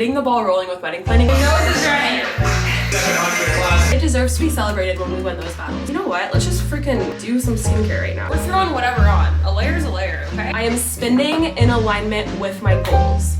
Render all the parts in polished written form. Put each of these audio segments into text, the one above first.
getting the ball rolling with wedding planning. You know this is right. It deserves to be celebrated when we win those battles. You know what? Let's just freaking do some skincare right now. We're throwing whatever on. A layer is a layer, okay? I am spending in alignment with my goals.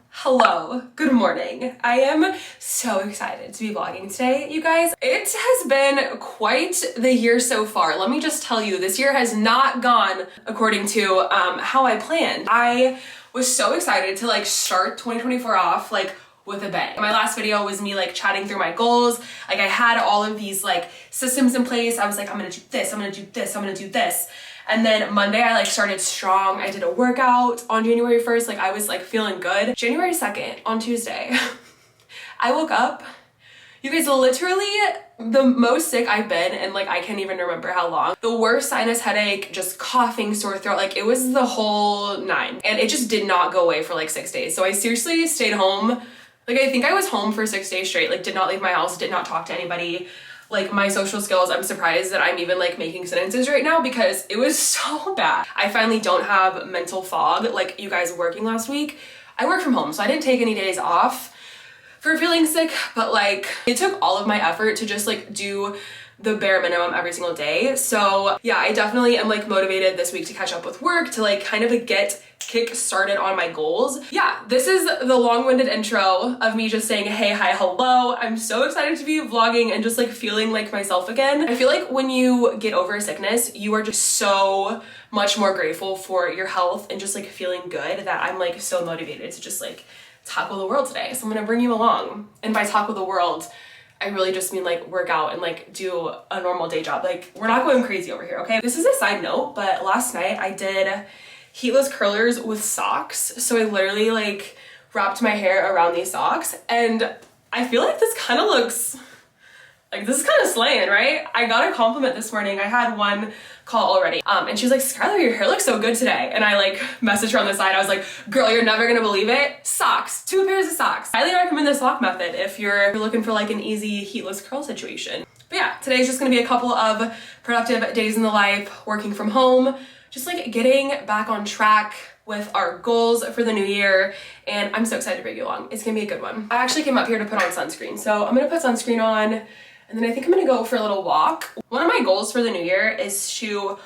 Hello, good morning. I am so excited to be vlogging today, you guys. It has been quite the year so far. Let me just tell you, this year has not gone according to how I planned. I was so excited to like start 2024 off like with a bang. My last video was me like chatting through my goals. Like I had all of these like systems in place. I was like, I'm gonna do this, I'm gonna do this, I'm gonna do this. And then Monday I like started strong. I did a workout on January 1st. Like I was like feeling good. January 2nd on Tuesday, I woke up. You guys, literally the most sick I've been and like I can't even remember how long. The worst sinus headache, just coughing, sore throat, like it was the whole nine. And it just did not go away for like 6 days. So I seriously stayed home. Like I think I was home for 6 days straight, like did not leave my house, did not talk to anybody. Like my social skills, I'm surprised that I'm even like making sentences right now because it was so bad. I finally don't have mental fog like you guys working last week. I work from home, so I didn't take any days off for feeling sick, but like it took all of my effort to just like do the bare minimum every single day. So yeah, I definitely am like motivated this week to catch up with work, to like kind of get kick started on my goals. Yeah, this is the long-winded intro of me just saying hey, hi, hello. I'm so excited to be vlogging and just like feeling like myself again. I feel like when you get over a sickness, you are just so much more grateful for your health and just like feeling good that I'm like so motivated to just like tackle the world today. So I'm gonna bring you along. And by tackle the world, I really just mean like work out and like do a normal day job. Like we're not going crazy over here, okay? This is a side note, but last night I did heatless curlers with socks. So I literally like wrapped my hair around these socks and I feel like this kind of looks like this is kind of slaying, right? I got a compliment this morning. I had one call already. And she was like, Skylar, your hair looks so good today. And I like messaged her on the side. I was like, girl, you're never gonna believe it. Socks, 2 pairs of socks. Highly recommend the sock method if you're looking for like an easy heatless curl situation. But yeah, today's just gonna be a couple of productive days in the life, working from home, just like getting back on track with our goals for the new year. And I'm so excited to bring you along. It's gonna be a good one. I actually came up here to put on sunscreen. So I'm gonna put sunscreen on and then I think I'm gonna go for a little walk. One of my goals for the new year is to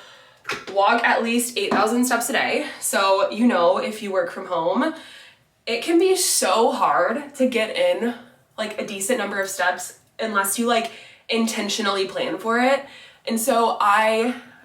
walk at least 8,000 steps a day. So, you know, if you work from home, it can be so hard to get in like a decent number of steps unless you like intentionally plan for it. And so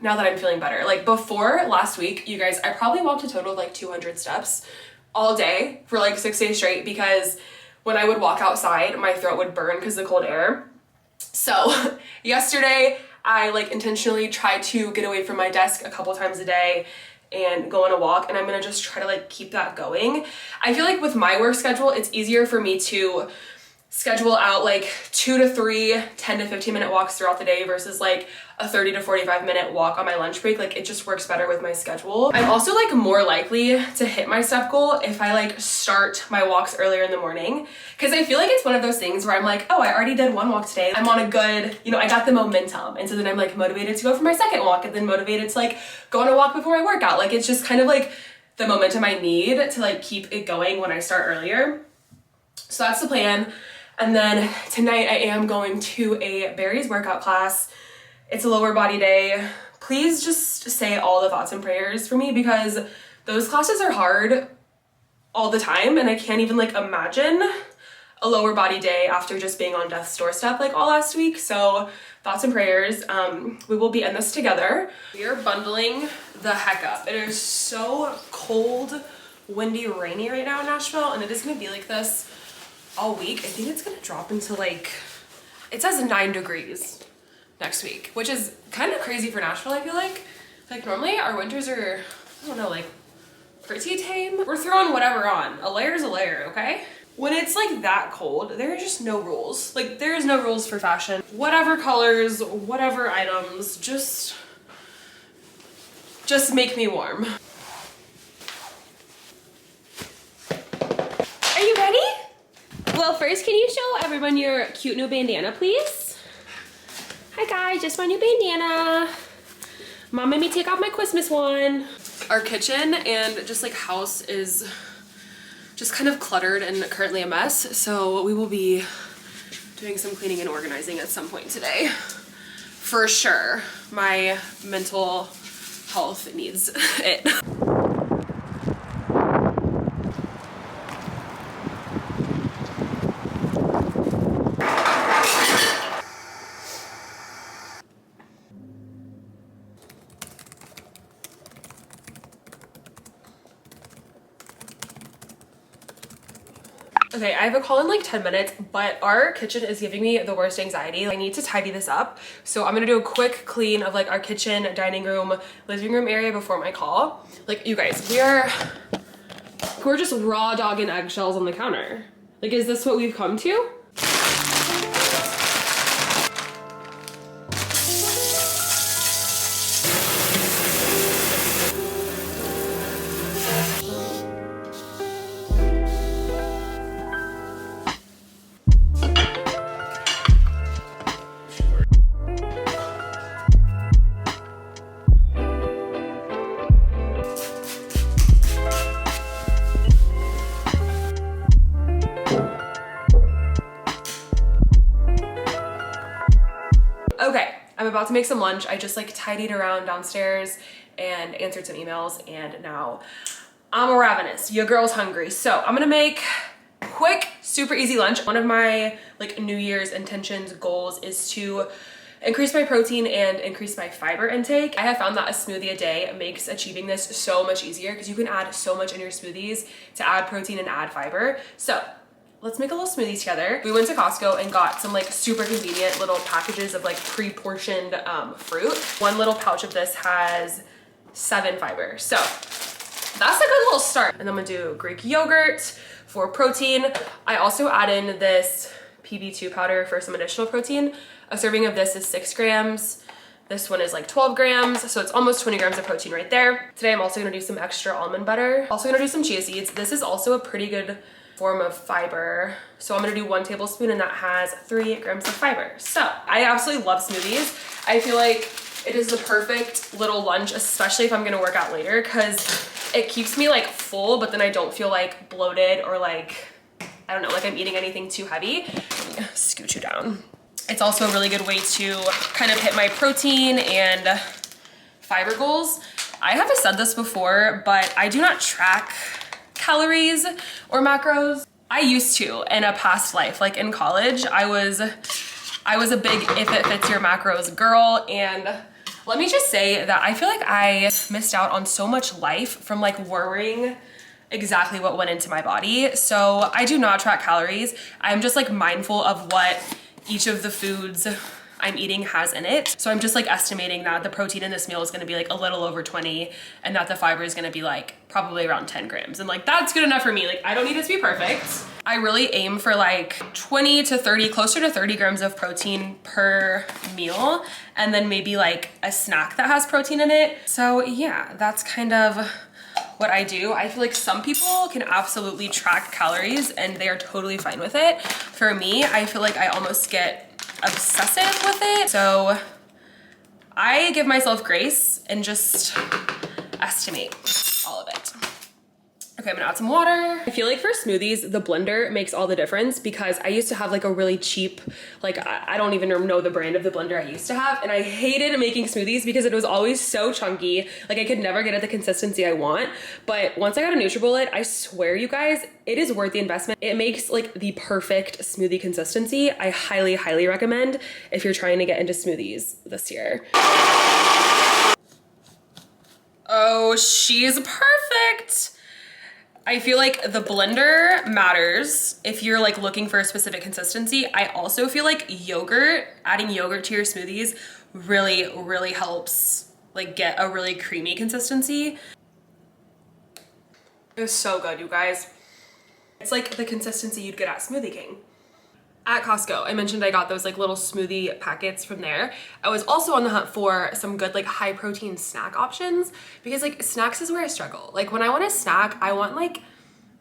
now that I'm feeling better, like before last week, you guys, I probably walked a total of like 200 steps all day for like 6 days straight because when I would walk outside, my throat would burn because of the cold air. So yesterday I like intentionally tried to get away from my desk a couple times a day and go on a walk, and I'm gonna just try to like keep that going. I feel like with my work schedule, it's easier for me to schedule out like 2 to 3 10 to 15 minute walks throughout the day versus like a 30 to 45 minute walk on my lunch break. Like it just works better with my schedule. I'm also like more likely to hit my step goal if I like start my walks earlier in the morning, because I feel like it's one of those things where I'm like, oh, I already did one walk today. I'm on a good, you know, I got the momentum. And so then I'm like motivated to go for my second walk and then motivated to like go on a walk before my workout. Like it's just kind of like the momentum I need to like keep it going when I start earlier. So that's the plan. And then tonight I am going to a Barry's workout class. It's a lower body day. Please just say all the thoughts and prayers for me because those classes are hard all the time and I can't even like imagine a lower body day after just being on death's doorstep like all last week. So thoughts and prayers. We will be in this together. We are bundling the heck up. It is so cold, windy, rainy right now in Nashville, and it is gonna be like this all week. I think it's gonna drop into like, it says 9 degrees next week, which is kind of crazy for Nashville, I feel like. Like normally our winters are, I don't know, like pretty tame. We're throwing whatever on. A layer is a layer, okay? When it's like that cold, there are just no rules. Like there is no rules for fashion. Whatever colors, whatever items, just make me warm. Are you ready? Well, first, can you show everyone your cute new bandana, please? Hi guys, just my new bandana. Mom made me take off my Christmas one. Our kitchen and just like house is just kind of cluttered and currently a mess. So we will be doing some cleaning and organizing at some point today. For sure, my mental health needs it. Okay, I have a call in like 10 minutes, but our kitchen is giving me the worst anxiety. I need to tidy this up. So I'm gonna do a quick clean of like our kitchen, dining room, living room area before my call. Like, you guys, we're just raw dog and eggshells on the counter. Like, is this what we've come to? Okay, I'm about to make some lunch. I just like tidied around downstairs and answered some emails, and now I'm ravenous. Your girl's hungry. So I'm gonna make quick, super easy lunch. One of my like New Year's intentions, goals is to increase my protein and increase my fiber intake. I have found that a smoothie a day makes achieving this so much easier because you can add so much in your smoothies to add protein and add fiber. So let's make a little smoothie together. We went to Costco and got some like super convenient little packages of like pre-portioned fruit. One little pouch of this has 7 fiber. So that's a good little start. And I'm gonna do Greek yogurt for protein. I also add in this PB2 powder for some additional protein. A serving of this is 6 grams. This one is like 12 grams, so it's almost 20 grams of protein right there. Today I'm also gonna do some extra almond butter. Also gonna do some chia seeds. This is also a pretty good form of fiber. So I'm gonna do 1 tablespoon and that has 3 grams of fiber. So I absolutely love smoothies. I feel like it is the perfect little lunch, especially if I'm gonna work out later, because it keeps me like full, but then I don't feel like bloated or like, I don't know, like I'm eating anything too heavy. Let me scoot you down. It's also a really good way to kind of hit my protein and fiber goals. I haven't said this before, but I do not track calories or macros. I used to in a past life, like in college. I was a big if it fits your macros girl, and let me just say that I feel like I missed out on so much life from like worrying exactly what went into my body. So I do not track calories. I'm just like mindful of what each of the foods I'm eating has in it. So I'm just like estimating that the protein in this meal is gonna be like a little over 20 and that the fiber is gonna be like probably around 10 grams. And like, that's good enough for me. Like, I don't need it to be perfect. I really aim for like 20 to 30, closer to 30 grams of protein per meal. And then maybe like a snack that has protein in it. So yeah, that's kind of what I do. I feel like some people can absolutely track calories and they are totally fine with it. For me, I feel like I almost get obsessive with it. So I give myself grace and just estimate all of it. Okay, I'm gonna add some water. I feel like for smoothies, the blender makes all the difference because I used to have like a really cheap, like I don't even know the brand of the blender I used to have, and I hated making smoothies because it was always so chunky. Like I could never get at the consistency I want. But once I got a NutriBullet, I swear you guys, it is worth the investment. It makes like the perfect smoothie consistency. I highly, highly recommend if you're trying to get into smoothies this year. Oh, she's perfect. I feel like the blender matters if you're like looking for a specific consistency. I also feel like yogurt, adding yogurt to your smoothies really, really helps like get a really creamy consistency. It's so good, you guys. It's like the consistency you'd get at Smoothie King. At Costco, I mentioned I got those like little smoothie packets from there. I was also on the hunt for some good like high protein snack options because like snacks is where I struggle. Like when I want a snack, I want like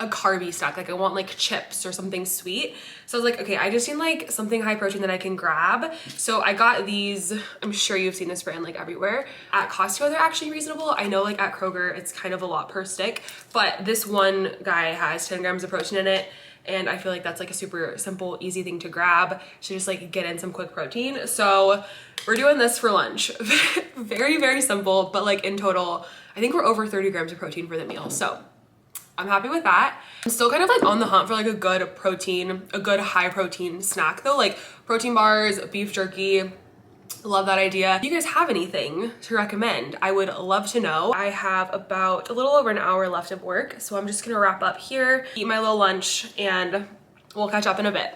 a carby snack. Like I want like chips or something sweet. So I was like, okay, I just need like something high protein that I can grab. So I got these. I'm sure you've seen this brand like everywhere. At Costco, they're actually reasonable. I know like at Kroger, it's kind of a lot per stick, but this one guy has 10 grams of protein in it. And I feel like that's like a super simple, easy thing to grab to just like get in some quick protein. So we're doing this for lunch. Very, very simple, but like in total, I think we're over 30 grams of protein for the meal. So I'm happy with that. I'm still kind of like on the hunt for like a good protein, a good high protein snack though, like protein bars, beef jerky. Love that idea. If you guys have anything to recommend, I would love to know. I have about a little over an hour left of work, so I'm just gonna wrap up here, eat my little lunch, and we'll catch up in a bit.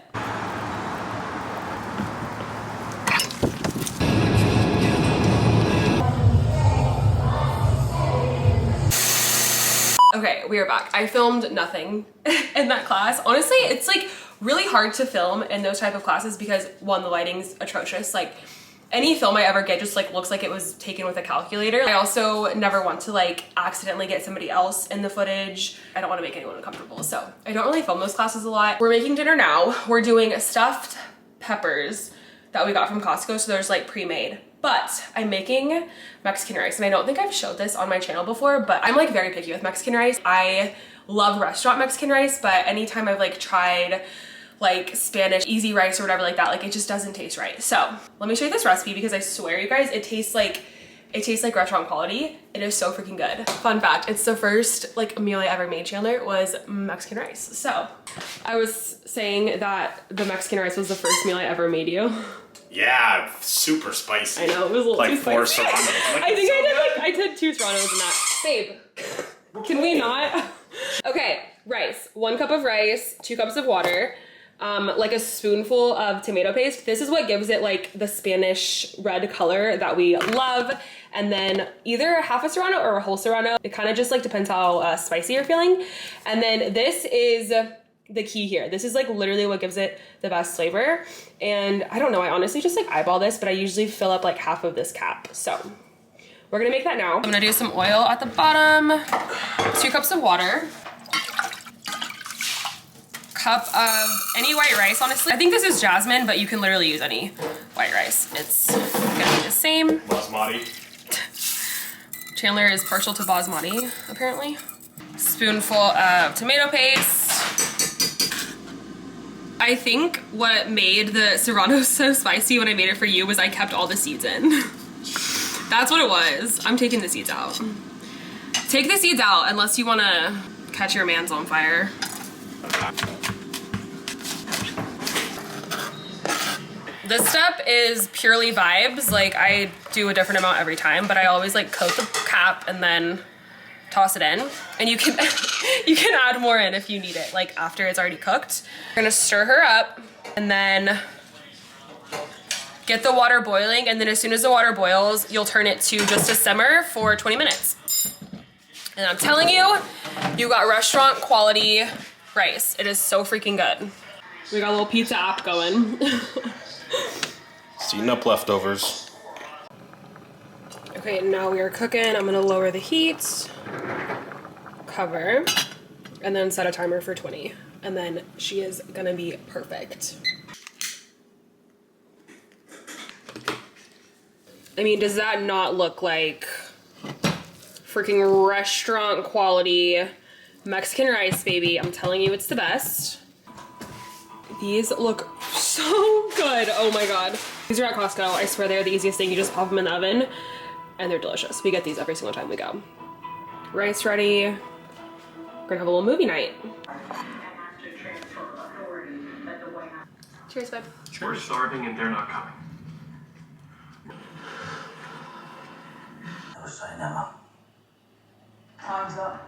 Okay, we are back. I filmed nothing in that class. Honestly, it's like really hard to film in those type of classes because one, the lighting's atrocious. Like any film I ever get just like looks like it was taken with a calculator. I also never want to like accidentally get somebody else in the footage. I don't want to make anyone uncomfortable. So I don't really film those classes a lot. We're making dinner now. We're doing stuffed peppers that we got from Costco. So there's like pre-made. But I'm making Mexican rice, and I don't think I've showed this on my channel before, but I'm like very picky with Mexican rice. I love restaurant Mexican rice, but anytime I've like tried like Spanish easy rice or whatever like that, like it just doesn't taste right. So let me show you this recipe because I swear you guys, it tastes like restaurant quality. It is so freaking good. Fun fact, it's the first like meal I ever made, Chandler, was Mexican rice. So I was saying that the Mexican rice was the first meal I ever made you. Yeah, super spicy. I know, it was a little like too four spicy. serranos. I think I did 2 serranos in that. Babe, can we not? Okay, rice. 1 cup of rice, 2 cups of water, like a spoonful of tomato paste. This is what gives it like the Spanish red color that we love. And then either a half a serrano or a whole serrano. It kind of just like depends how spicy you're feeling. And then this is the key here. This is like literally what gives it the best flavor. And I don't know, I honestly just like eyeball this, but I usually fill up like half of this cap. So we're gonna make that now. I'm gonna do some oil at the bottom, 2 cups of water, cup of any white rice, honestly. I think this is jasmine, but you can literally use any white rice. It's gonna be the same. Basmati. Chandler is partial to basmati, apparently. Spoonful of tomato paste. I think what made the serrano so spicy when I made it for you was I kept all the seeds in. That's what it was. I'm taking the seeds out. Take the seeds out unless you want to catch your mans on fire. This step is purely vibes. Like I do a different amount every time, but I always like coat the cap and then toss it in, and you can you can add more in if you need it, like after it's already cooked. We're gonna stir her up and then get the water boiling, and then as soon as the water boils, you'll turn it to just a simmer for 20 minutes. And I'm telling you, you got restaurant quality rice. It is so freaking good. We got a little pizza app going. It's eating up leftovers. Okay, now we are cooking. I'm gonna lower the heat, cover, and then set a timer for 20. And then she is gonna be perfect. I mean, does that not look like freaking restaurant quality Mexican rice, baby? I'm telling you, it's the best. These look so good. Oh my God. These are at Costco. I swear they're the easiest thing. You just pop them in the oven and they're delicious. We get these every single time we go. Rice ready. We're gonna have a little movie night. Cheers, babe. We're starving and they're not coming. Time's up.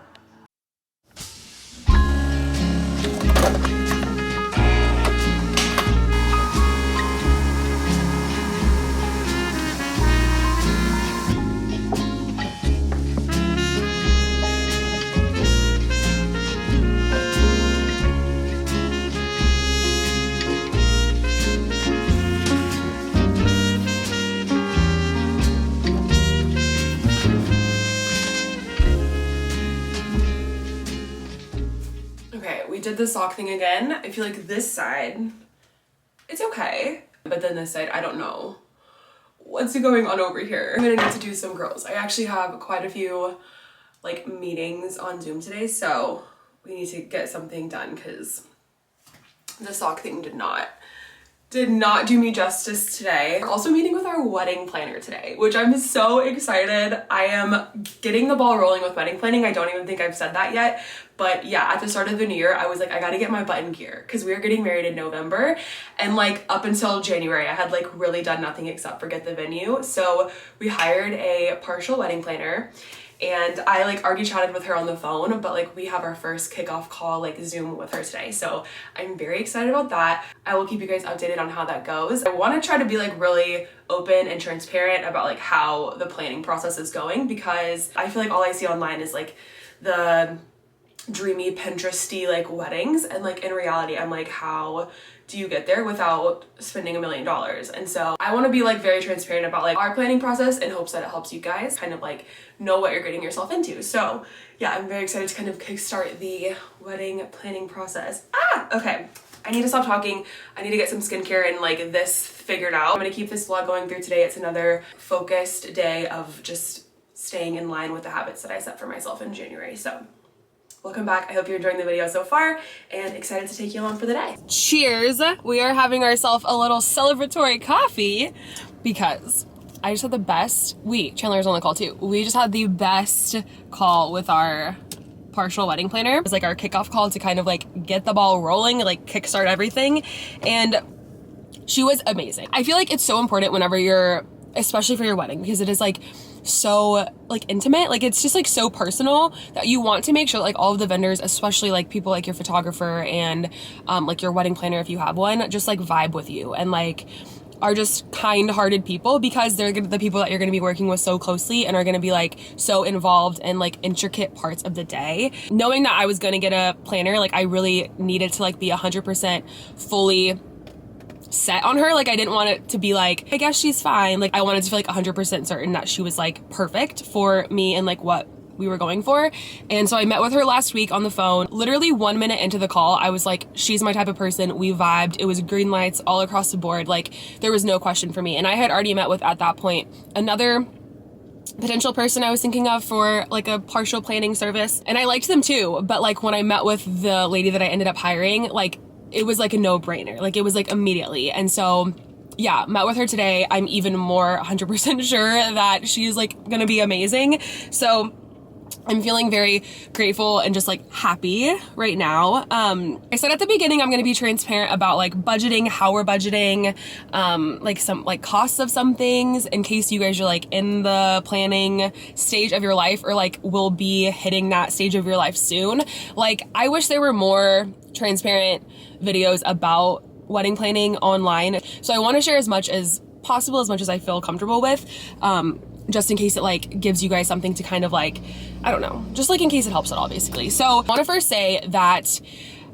we did the sock thing again. I feel like this side, it's okay. But then this side, I don't know what's going on over here. I'm gonna need to do some girls. I actually have quite a few like meetings on Zoom today, so we need to get something done because the sock thing did not do me justice today. We're also meeting with our wedding planner today, which I'm so excited. I am getting the ball rolling with wedding planning. I don't even think I've said that yet, but yeah, at the start of the new year, I was like, I gotta get my butt in gear because we are getting married in November, and like up until January, I had like really done nothing except for get the venue. So we hired a partial wedding planner, and I like already chatted with her on the phone, but like we have our first kickoff call, like Zoom with her today. So I'm very excited about that. I will keep you guys updated on how that goes. I want to try to be like really open and transparent about like how the planning process is going, because I feel like all I see online is like the dreamy Pinteresty like weddings, and like in reality I'm like, how do you get there without spending $1 million? And so I want to be like very transparent about like our planning process in hopes that it helps you guys kind of like know what you're getting yourself into. So yeah, I'm very excited to kind of kickstart the wedding planning process. Okay, I need to stop talking. I need to get some skincare and like this figured out. I'm gonna keep this vlog going through today. It's another focused day of just staying in line with the habits that I set for myself in January. So welcome back. I hope you're enjoying the video so far and excited to take you along for the day. Cheers. We are having ourselves a little celebratory coffee because I just had the best, Chandler's on the call too. We just had the best call with our partial wedding planner. It was like our kickoff call to kind of like get the ball rolling, like kickstart everything. And she was amazing. I feel like it's so important whenever you're, especially for your wedding, because it is like so like intimate, like it's just like so personal that you want to make sure like all of the vendors, especially like people like your photographer and like your wedding planner if you have one, just like vibe with you and like are just kind-hearted people, because they're the people that you're going to be working with so closely and are going to be like so involved in like intricate parts of the day. Knowing that I was going to get a planner, like I really needed to like be 100% fully set on her. Like I didn't want it to be like, I guess she's fine. Like I wanted to feel like 100% certain that she was like perfect for me and like what we were going for. And so I met with her last week on the phone. Literally 1 minute into the call, I was like, she's my type of person. We vibed. It was green lights all across the board. Like there was no question for me. And I had already met with, at that point, another potential person I was thinking of for like a partial planning service. And I liked them too. But like when I met with the lady that I ended up hiring, like it was like a no-brainer. Like it was like immediately. And so yeah, met with her today. I'm even more 100% sure that she's like gonna be amazing. So I'm feeling very grateful and just like happy right now. I said at the beginning, I'm going to be transparent about like budgeting, how we're budgeting, like some like costs of some things in case you guys are like in the planning stage of your life or like will be hitting that stage of your life soon. Like I wish there were more transparent videos about wedding planning online. So I want to share as much as possible, as much as I feel comfortable with. Just in case it like gives you guys something to kind of like, I don't know, just like in case it helps at all basically. So I want to first say that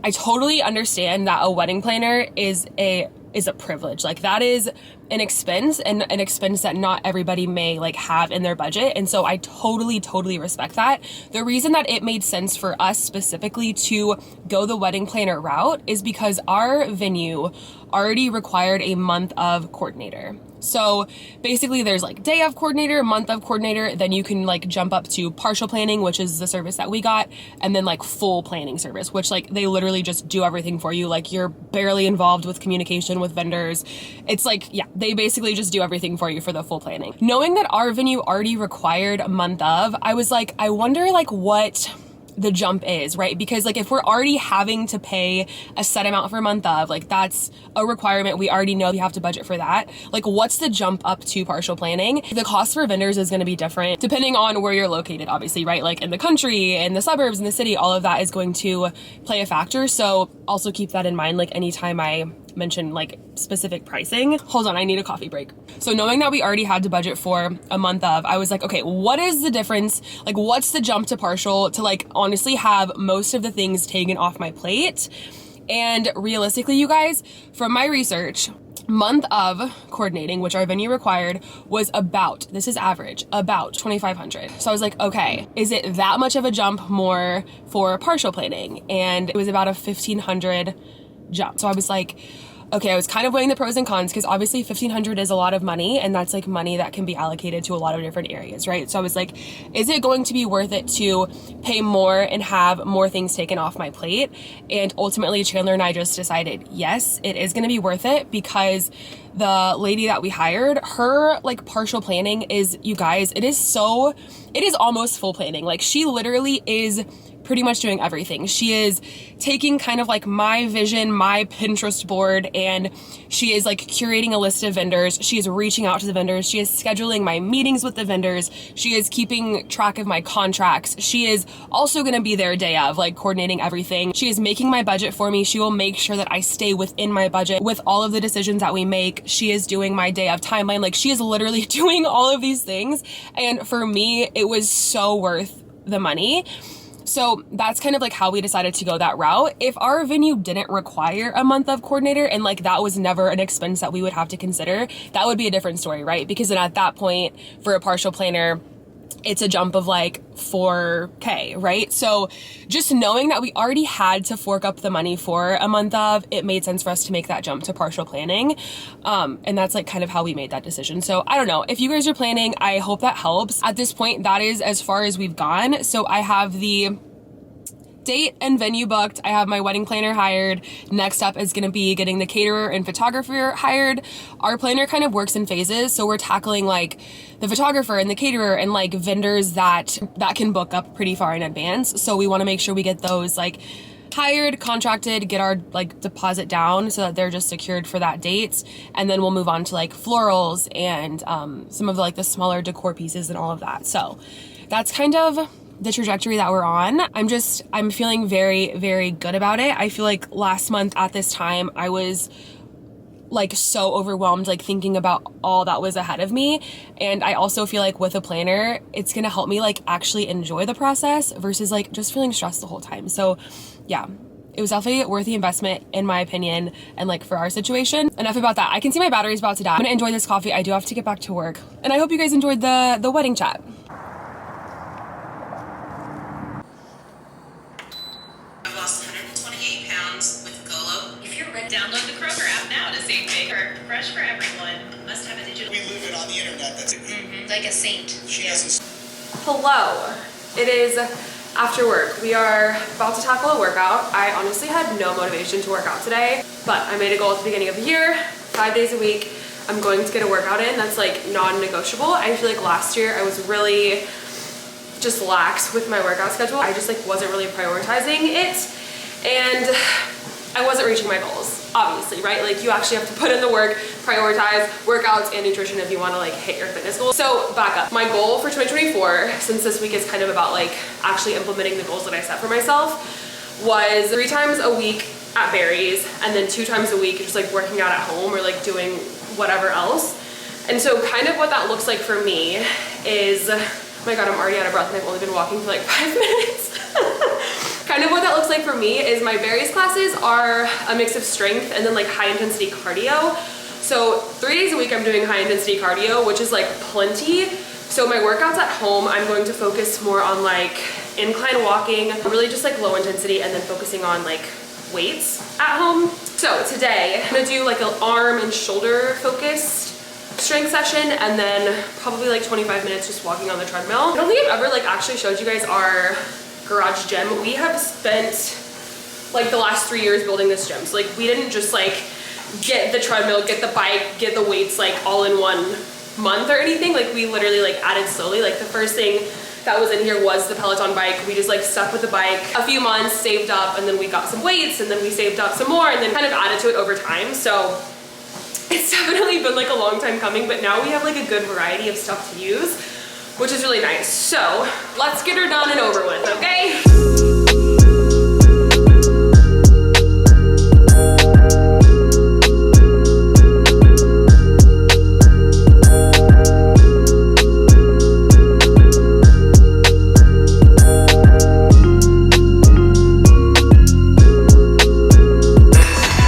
I totally understand that a wedding planner is a privilege. Like that is an expense, and an expense that not everybody may like have in their budget. And so I totally respect that. The reason that it made sense for us specifically to go the wedding planner route is because our venue already required a month of coordinator. So basically there's like day of coordinator, month of coordinator, then you can like jump up to partial planning, which is the service that we got, and then like full planning service, which like they literally just do everything for you. Like you're barely involved with communication with vendors. It's like, yeah, they basically just do everything for you for the full planning. Knowing that our venue already required a month of, I was like, I wonder like what the jump is, right? Because like if we're already having to pay a set amount for a month of, like that's a requirement. We already know you have to budget for that. Like what's the jump up to partial planning? The cost for vendors is going to be different depending on where you're located, obviously, right? Like in the country, in the suburbs, in the city, all of that is going to play a factor. So also keep that in mind, like anytime I mention like specific pricing. Hold on, I need a coffee break. So knowing that we already had to budget for a month of, I was like, okay, what is the difference? Like what's the jump to partial to like honestly have most of the things taken off my plate? And realistically, you guys, from my research, month of coordinating, which our venue required, was about, this is average, about 2,500. So I was like, okay, is it that much of a jump more for partial planning? And it was about a 1,500 jump. So I was like, okay, I was kind of weighing the pros and cons because obviously 1,500 is a lot of money, and that's like money that can be allocated to a lot of different areas, right? So I was like, is it going to be worth it to pay more and have more things taken off my plate? And ultimately Chandler and I just decided, yes, it is going to be worth it, because the lady that we hired, her like partial planning is, you guys, it is almost full planning. Like she literally is pretty much doing everything. She is taking kind of like my vision, my Pinterest board, and she is like curating a list of vendors. She is reaching out to the vendors. She is scheduling my meetings with the vendors. She is keeping track of my contracts. She is also going to be there day of, like coordinating everything. She is making my budget for me. She will make sure that I stay within my budget with all of the decisions that we make. She is doing my day of timeline. Like she is literally doing all of these things. And for me, it was so worth the money. So that's kind of like how we decided to go that route. If our venue didn't require a month of coordinator and like that was never an expense that we would have to consider, that would be a different story, right? Because then at that point for a partial planner, it's a jump of like 4K, right? So just knowing that we already had to fork up the money for a month of, it made sense for us to make that jump to partial planning. And that's like kind of how we made that decision. So I don't know, if you guys are planning, I hope that helps. At this point, that is as far as we've gone. So I have the date and venue booked. I have my wedding planner hired. Next up is going to be getting the caterer and photographer hired. Our planner kind of works in phases. So we're tackling like the photographer and the caterer and like vendors that can book up pretty far in advance. So we want to make sure we get those like hired, contracted, get our like deposit down so that they're just secured for that date. And then we'll move on to like florals and some of the, like the smaller decor pieces and all of that. So that's kind of the trajectory that we're on. I'm feeling very, very good about it. I feel like last month at this time, I was like so overwhelmed, like thinking about all that was ahead of me. And I also feel like with a planner, it's going to help me like actually enjoy the process versus like just feeling stressed the whole time. So yeah, it was definitely worth the investment in my opinion. And like for our situation, enough about that. I can see my battery's about to die. I'm gonna enjoy this coffee. I do have to get back to work. And I hope you guys enjoyed the wedding chat. Download the Kroger app now to save big. Fresh for everyone. Must have a digital. We live it on the internet. That's it. Mm-hmm. Like a saint. She doesn't. Hello. It is after work. We are about to tackle a workout. I honestly had no motivation to work out today, but I made a goal at the beginning of the year, 5 days a week. I'm going to get a workout in. That's like non-negotiable. I feel like last year I was really just lax with my workout schedule. I just like wasn't really prioritizing it, and I wasn't reaching my goals, obviously, right? Like you actually have to put in the work, prioritize workouts and nutrition if you want to like hit your fitness goals. So back up. My goal for 2024, since this week is kind of about like actually implementing the goals that I set for myself, was 3 times a week at Barry's and then 2 times a week just like working out at home or like doing whatever else. And so kind of what that looks like for me is, oh my God, I'm already out of breath and I've only been walking for like 5 minutes. Kind of what that looks like for me is my various classes are a mix of strength and then like high intensity cardio. So 3 days a week I'm doing high intensity cardio, which is like plenty. So my workouts at home, I'm going to focus more on like incline walking, really just like low intensity, and then focusing on like weights at home. So today I'm gonna do like an arm and shoulder focused strength session, and then probably like 25 minutes just walking on the treadmill. I don't think I've ever like actually showed you guys our garage gym. We have spent like the last 3 years building this gym. So like we didn't just like get the treadmill, get the bike, get the weights like all in one month or anything. Like we literally like added slowly. Like the first thing that was in here was the Peloton bike. We just like stuck with the bike a few months, saved up, and then we got some weights, and then we saved up some more, and then kind of added to it over time. So it's definitely been like a long time coming, but now we have like a good variety of stuff to use, which is really nice. So let's get her done and over with, okay?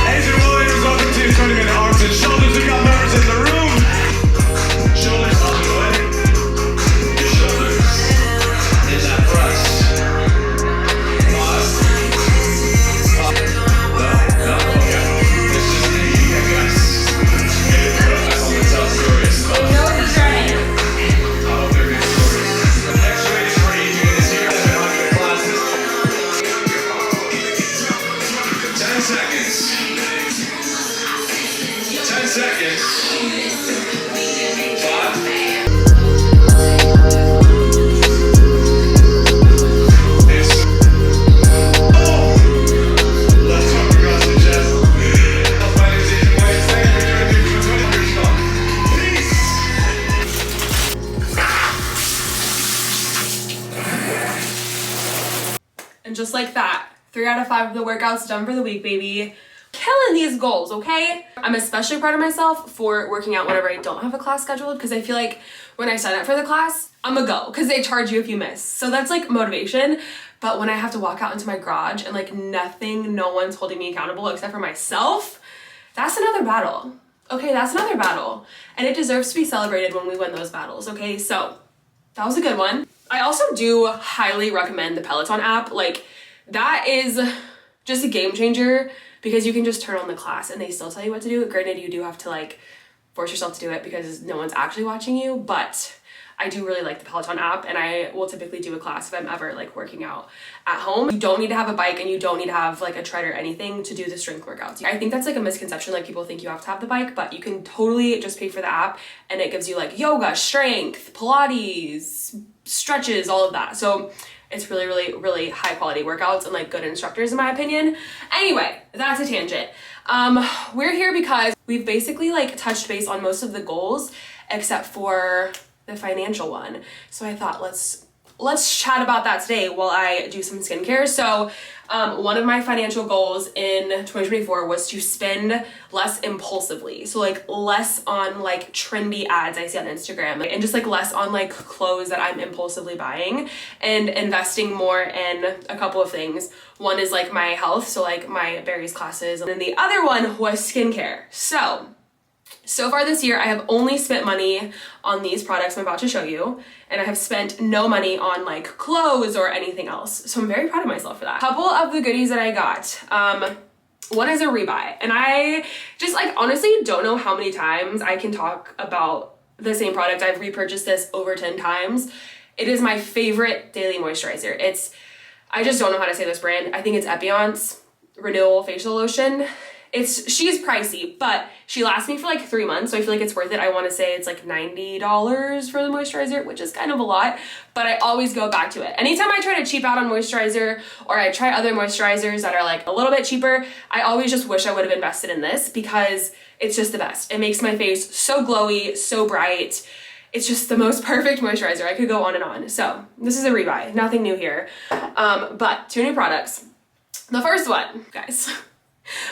Adrian Williams, welcome to Tournament Arms and Shoulders And just like that, 3 out of 5 of the workouts done for the week, baby. Killing these goals, okay? I'm especially proud of myself for working out whenever I don't have a class scheduled, because I feel like when I sign up for the class, I'm a go, because they charge you if you miss. So that's like motivation. But when I have to walk out into my garage and like no one's holding me accountable except for myself, that's another battle. Okay, that's another battle. And it deserves to be celebrated when we win those battles, okay? So that was a good one. I also do highly recommend the Peloton app. Like, that is just a game changer, because you can just turn on the class and they still tell you what to do. Granted, you do have to like force yourself to do it because no one's actually watching you, but I do really like the Peloton app, and I will typically do a class if I'm ever like working out at home. You don't need to have a bike and you don't need to have like a tread or anything to do the strength workouts. I think that's like a misconception, like people think you have to have the bike, but you can totally just pay for the app and it gives you like yoga, strength, Pilates, stretches, all of that. So it's really, really, really high quality workouts and like good instructors in my opinion. Anyway, that's a tangent. We're here because we've basically like touched base on most of the goals except for the financial one. So I thought let's chat about that today while I do some skincare. So one of my financial goals in 2024 was to spend less impulsively. So like less on like trendy ads I see on Instagram, and just like less on like clothes that I'm impulsively buying, and investing more in a couple of things. One is like my health, so like my Barry's classes, and then the other one was skincare. So far this year, I have only spent money on these products I'm about to show you, and I have spent no money on like clothes or anything else. So I'm very proud of myself for that. Couple of the goodies that I got. One is a rebuy, and I just like honestly don't know how many times I can talk about the same product. I've repurchased this over 10 times. It is my favorite daily moisturizer. I just don't know how to say this brand. I think it's Epion's Renewal Facial Lotion. She's pricey, but she lasts me for like 3 months, so I feel like it's worth it. I want to say it's like $90 for the moisturizer, which is kind of a lot, but I always go back to it. Anytime I try to cheap out on moisturizer, or I try other moisturizers that are like a little bit cheaper, I always just wish I would have invested in this, because it's just the best. It makes my face so glowy, so bright. It's just the most perfect moisturizer. I could go on and on. So this is a rebuy, nothing new here. But 2 new products. The first one, guys.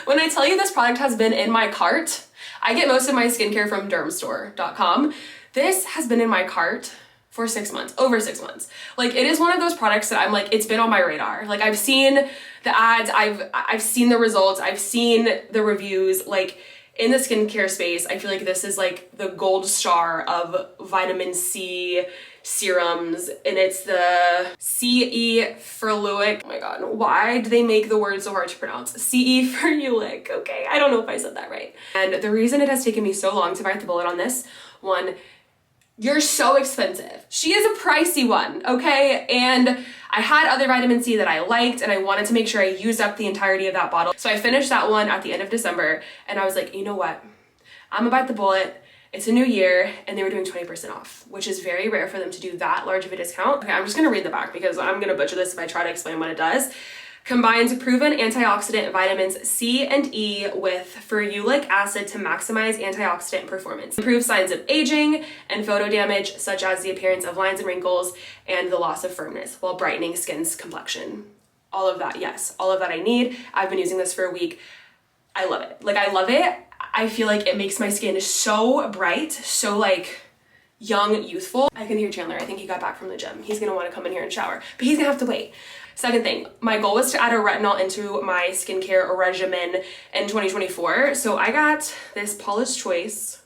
When I tell you this product has been in my cart, I get most of my skincare from dermstore.com. This has been in my cart for 6 months, over 6 months. Like, it is one of those products that I'm like, it's been on my radar. Like, I've seen the ads, I've seen the results, I've seen the reviews. Like, in the skincare space, I feel like this is like the gold star of vitamin C serums, and it's the CE Ferulic. Oh my god, why do they make the word so hard to pronounce? CE Ferulic. Okay, I don't know if I said that right. And the reason it has taken me so long to bite the bullet on this one, you're so expensive. She is a pricey one, okay? And I had other vitamin C that I liked, and I wanted to make sure I used up the entirety of that bottle. So I finished that one at the end of December, and I was like, you know what? I'm gonna bite the bullet. It's a new year, and they were doing 20% off, which is very rare for them to do that large of a discount. Okay, I'm just gonna read the back because I'm gonna butcher this if I try to explain what it does. Combines proven antioxidant vitamins C and E with ferulic acid to maximize antioxidant performance. Improves signs of aging and photo damage, such as the appearance of lines and wrinkles and the loss of firmness, while brightening skin's complexion. All of that, yes, all of that I need. I've been using this for a week. I love it. Like, I love it. I feel like it makes my skin so bright, so like young, youthful. I can hear Chandler. I think he got back from the gym. He's gonna want to come in here and shower, but he's gonna have to wait. Second thing, my goal was to add a retinol into my skincare regimen in 2024. So I got this Paula's Choice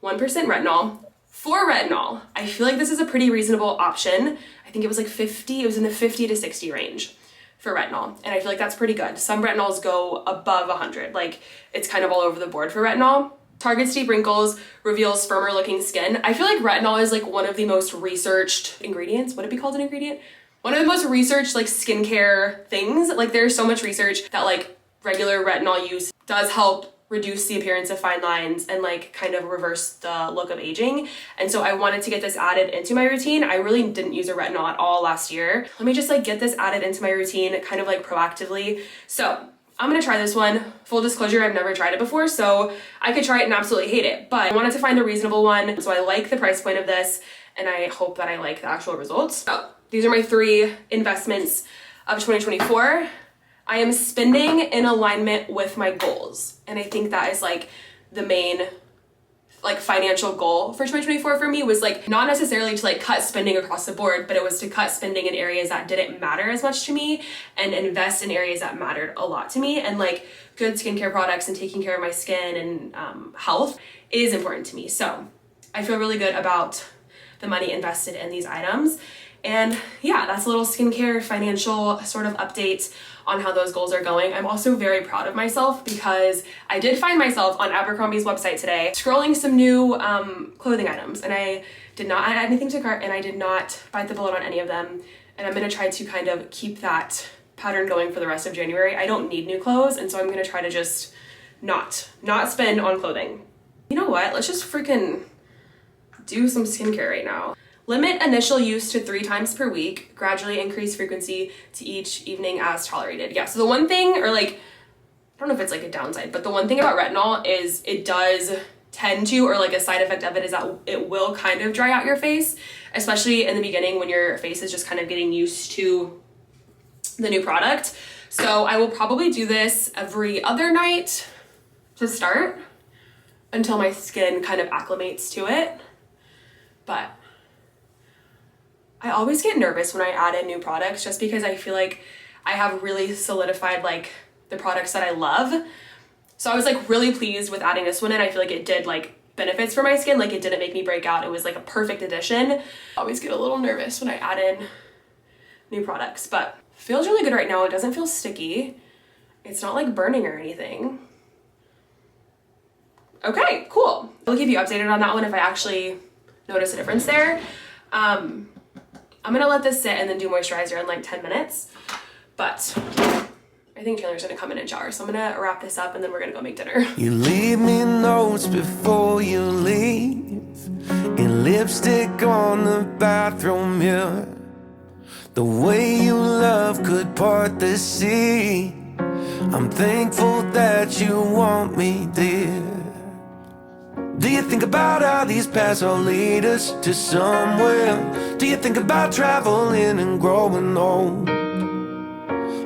1% retinol. For retinol, I feel like this is a pretty reasonable option. I think it was like 50, it was in the 50 to 60 range for retinol. And I feel like that's pretty good. Some retinols go above 100. Like, it's kind of all over the board for retinol. Targets deep wrinkles, reveals firmer looking skin. I feel like retinol is like one of the most researched ingredients. Would it be called an ingredient? One of the most researched like skincare things. Like, there's so much research that like regular retinol use does help reduce the appearance of fine lines and like kind of reverse the look of aging. And so I wanted to get this added into my routine. I really didn't use a retinol at all last year. Let me just like get this added into my routine kind of like proactively. So I'm gonna try this one. Full disclosure, I've never tried it before, so I could try it and absolutely hate it, but I wanted to find a reasonable one. So I like the price point of this, and I hope that I like the actual results. So these are my 3 investments of 2024, I am spending in alignment with my goals. And I think that is like the main like financial goal for 2024 for me, was like not necessarily to like cut spending across the board, but it was to cut spending in areas that didn't matter as much to me and invest in areas that mattered a lot to me. And like good skincare products and taking care of my skin and health is important to me. So I feel really good about the money invested in these items. And yeah, that's a little skincare financial sort of update on how those goals are going. I'm also very proud of myself because I did find myself on Abercrombie's website today scrolling some new clothing items, and I did not add anything to cart and I did not bite the bullet on any of them. And I'm gonna try to kind of keep that pattern going for the rest of January. I don't need new clothes, and so I'm gonna try to just not spend on clothing. You know what? Let's just freaking do some skincare right now. Limit initial use to 3 times per week. Gradually increase frequency to each evening as tolerated. Yeah, so the one thing, or like, I don't know if it's like a downside, but the one thing about retinol is it does tend to, or like a side effect of it is that it will kind of dry out your face, especially in the beginning when your face is just kind of getting used to the new product. So I will probably do this every other night to start until my skin kind of acclimates to it. But I always get nervous when I add in new products just because I feel like I have really solidified like the products that I love. So I was like really pleased with adding this one in. I feel like it did like benefits for my skin. Like it didn't make me break out. It was like a perfect addition. I always get a little nervous when I add in new products, but feels really good right now. It doesn't feel sticky. It's not like burning or anything. Okay, cool. I'll keep you updated on that one if I actually notice a difference there. I'm gonna let this sit and then do moisturizer in like 10 minutes, but I think Chandler's gonna come in and shower, so I'm gonna wrap this up and then we're gonna go make dinner. You leave me notes before you leave, and lipstick on the bathroom mirror. The way you love could part the sea. I'm thankful that you want me, dear. Do you think about how these paths all lead us to somewhere? Do you think about traveling and growing old?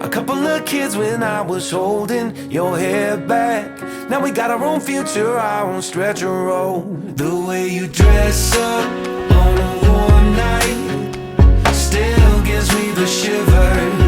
A couple of kids when I was holding your hair back. Now we got our own future, our own stretch of road. The way you dress up on a warm night still gives me the shivers.